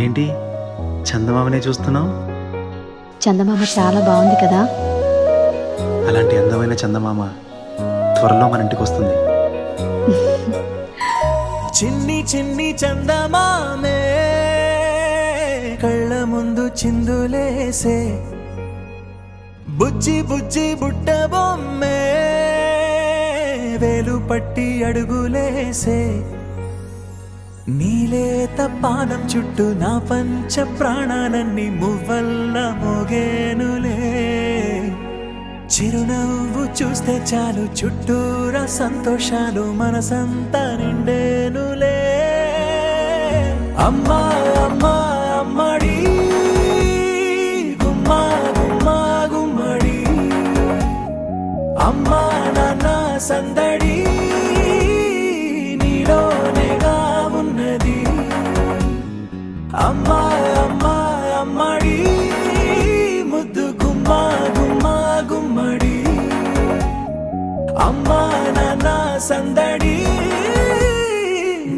ఏంటి చందమామనే చూస్తున్నావు? చందమామ చాలా బాగుంది కదా. అలాంటి అందమైన చందమామ త్వరలో మన ఇంటికి వస్తుంది. చిన్ని చిన్ని చందమామే కళ్ళ ముందు చిందులేసే, బుజ్జి బుజ్జి బుట్ట బొమ్మే వేలు పట్టి అడుగులేసే, నీలేత పానం చుట్టూ నా పంచ ప్రాణాలన్నీ మువ్వల్ల మోగేనులే. చిరునవ్వు చూస్తే చాలు చుట్టూరా సంతోషాలు మనసంతా నిండేనులే. అమ్మా అమ్మా అమ్మడి గుమ్మా గుమ్మా గుమ్మడి, అమ్మా నాన్న సందడి నీలోనేగా ఉన్నది. అమ్మా అమ్మా అమ్మడి ముద్దు గుమ్మా గుమ్మా గుమ్మడి, అమ్మా నాన్న సందడి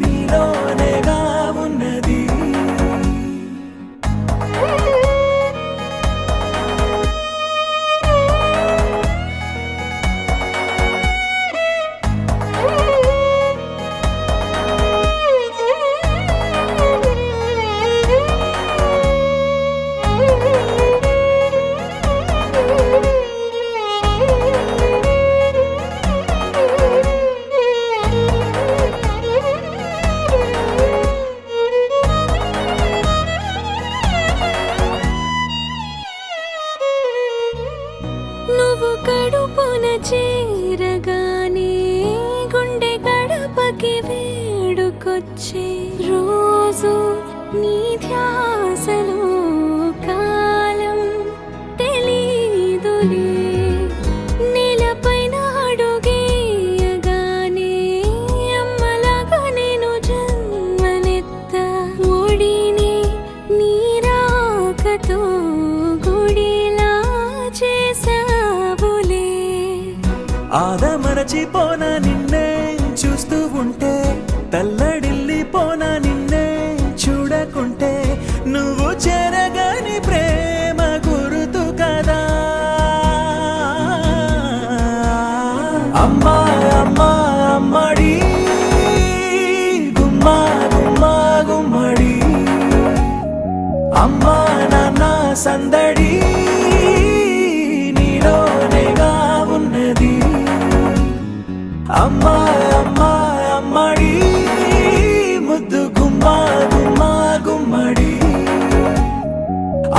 నీలోనేగా ఉన్నది. నువ్వు కడుపున చేరగానే గుండె గడపకి వేడుకొచ్చే, రోజు నీ ధ్యాసలో కాలం తెలీదులే. నేలపైన అడుగేయగానే అమ్మలాగా నేను జన్మనెత్త, ఒడిని నీ రాకతో గుడిలా చేసావులే. ఆదమరచిపోనా నిన్నే చూస్తూ ఉంటే, తల్లడిల్లిపోనా నిన్నే చూడకుంటే, నువ్వు చెరగని ప్రేమ గురుతు కదా. అమ్మా అమ్మా అమ్మడి గుమ్మా గుమ్మా గుమ్మడి, అమ్మా నాన్న సందడి నీలోనేగా ఉన్నది. అమ్మా అమ్మా అమ్మడి ముద్దు గుమ్మా గుమ్మా గుమ్మడి,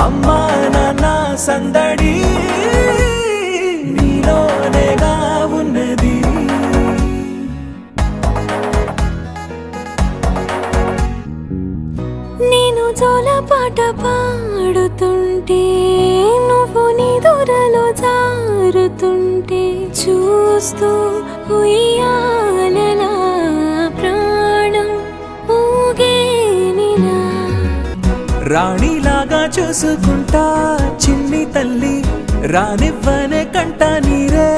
అమ్మా నాన్న సందడి నీలోనేగా ఉన్నది. నేను జోలపాట పాడుతుంటే, నువ్వు నీ దూరలో జారుతుంటే, చూస్తూ ఉయ్యాలలా ప్రాణం ఊగేనినా. రాణిలాగా చూసుకుంటా చిన్ని తల్లి, రానివ్వనే కంట నీరే